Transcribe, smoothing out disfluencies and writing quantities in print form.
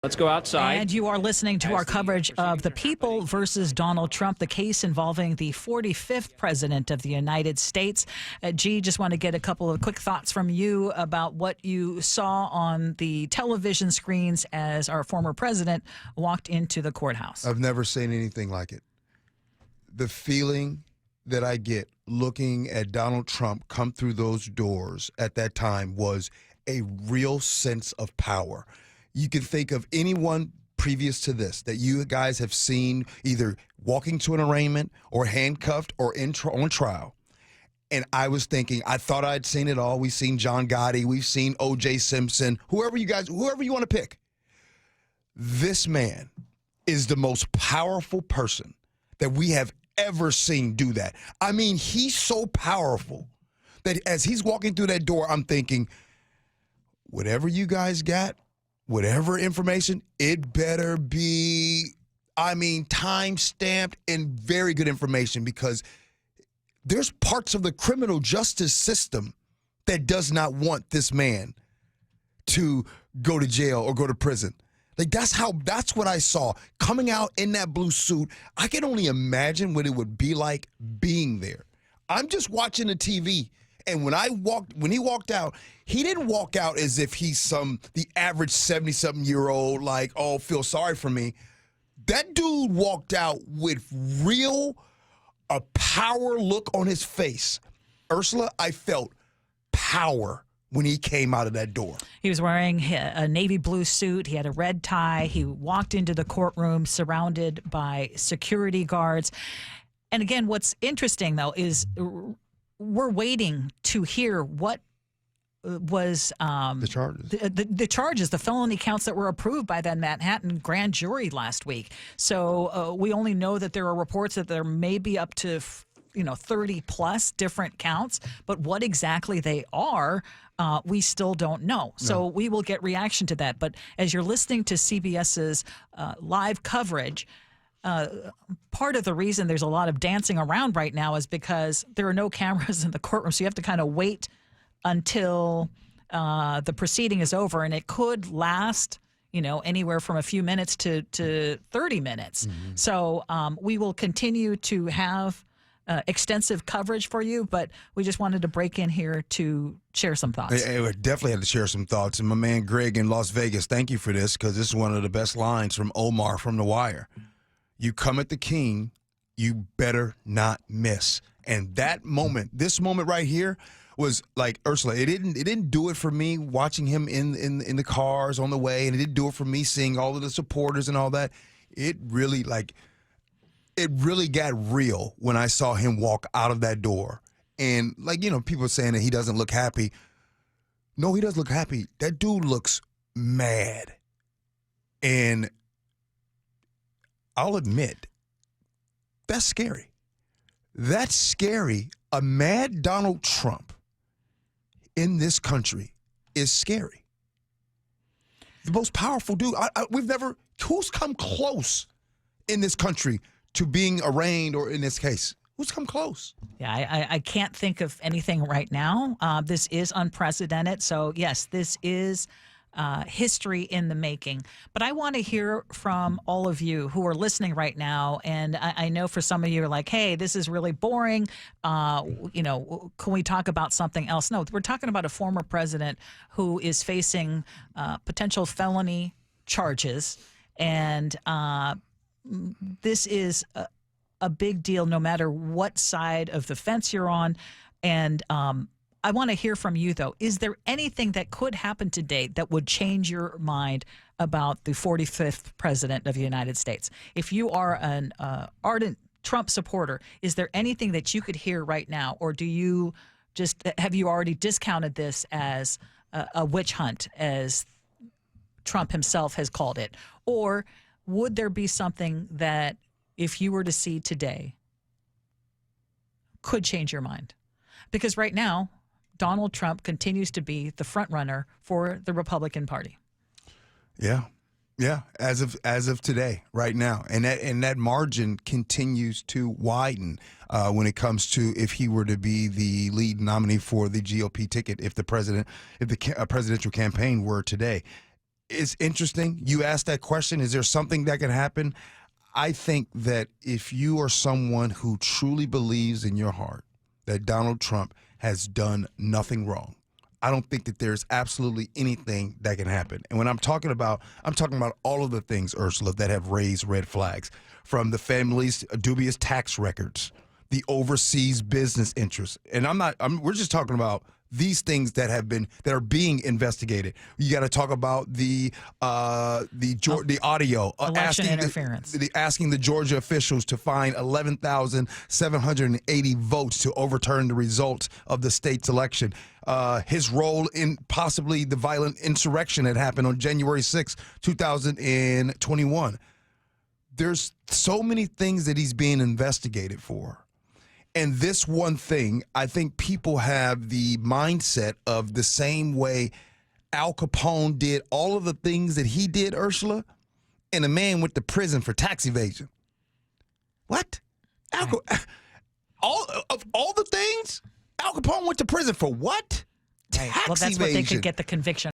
Let's go outside. And you are listening to our coverage of the People versus Donald Trump, the case involving the 45th president of the United States. G, just want to get a couple of quick thoughts from you about what you saw on the television screens as our former president walked into the courthouse. I've never seen anything like it. The feeling that I get looking at Donald Trump come through those doors at that time was a real sense of power. You can think of anyone previous to this that you guys have seen either walking to an arraignment or handcuffed or on trial. And I was thinking, I thought I'd seen it all. We've seen John Gotti. We've seen O.J. Simpson, whoever you want to pick. This man is the most powerful person that we have ever seen do that. I mean, he's so powerful that as he's walking through that door, I'm thinking, whatever you guys got, whatever information, it better be, time-stamped and very good information, because there's parts of the criminal justice system that does not want this man to go to jail or go to prison. Like, that's what I saw. Coming out in that blue suit, I can only imagine what it would be like being there. I'm just watching the TV. And when he walked out, he didn't walk out as if he's the average 70-something-year-old, like, oh, feel sorry for me. That dude walked out with a power look on his face. Ursula, I felt power when he came out of that door. He was wearing a navy blue suit. He had a red tie. He walked into the courtroom surrounded by security guards. And again, what's interesting, though, is we're waiting to hear what was the charges. The charges, the felony counts that were approved by that Manhattan grand jury last week. So we only know that there are reports that there may be up to 30 plus different counts, but what exactly they are, we still don't know. So we will get reaction to that. But as you're listening to CBS's live coverage, part of the reason there's a lot of dancing around right now is because there are no cameras in the courtroom. So you have to kind of wait until the proceeding is over, and it could last, anywhere from a few minutes to 30 minutes. Mm-hmm. So we will continue to have extensive coverage for you, but we just wanted to break in here to share some thoughts. I definitely had to share some thoughts. And my man Greg in Las Vegas, thank you for this, because this is one of the best lines from Omar from The Wire. You come at the king, you better not miss. And this moment right here was like, Ursula, it didn't do it for me watching him in the cars on the way, and it didn't do it for me seeing all of the supporters and all that. It really got real when I saw him walk out of that door. And people are saying that he doesn't look happy. No, he does look happy. That dude looks mad. And I'll admit, that's scary. That's scary. A mad Donald Trump in this country is scary. The most powerful dude. Who's come close in this country to being arraigned, or in this case, who's come close? Yeah, I can't think of anything right now. This is unprecedented. So, yes, this is history in the making. But I want to hear from all of you who are listening right now. And I know for some of you are like, hey, this is really boring. Can we talk about something else? No, we're talking about a former president who is facing potential felony charges. And this is a big deal no matter what side of the fence you're on. And I want to hear from you, though. Is there anything that could happen today that would change your mind about the 45th president of the United States? If you are an ardent Trump supporter, is there anything that you could hear right now? Or have you already discounted this as a witch hunt, as Trump himself has called it? Or would there be something that, if you were to see today, could change your mind? Because right now, Donald Trump continues to be the front runner for the Republican Party. Yeah. As of today, right now, and that margin continues to widen when it comes to if he were to be the lead nominee for the GOP ticket, if the presidential campaign were today. It's interesting. You asked that question. Is there something that can happen? I think that if you are someone who truly believes in your heart that Donald Trump has done nothing wrong, I don't think that there's absolutely anything that can happen. And when I'm talking about all of the things, Ursula, that have raised red flags, from the family's dubious tax records, the overseas business interests. And we're just talking about these things that are being investigated. You got to talk about the audio election interference, asking the Georgia officials to find 11,780 votes to overturn the results of the state's election. His role in possibly the violent insurrection that happened on January 6, 2021. There's so many things that he's being investigated for. And this one thing, I think people have the mindset of the same way Al Capone did all of the things that he did, Ursula, and a man went to prison for tax evasion. What? All the things? Al Capone went to prison for what? Right. Well, that's Tax what they evasion. could get the conviction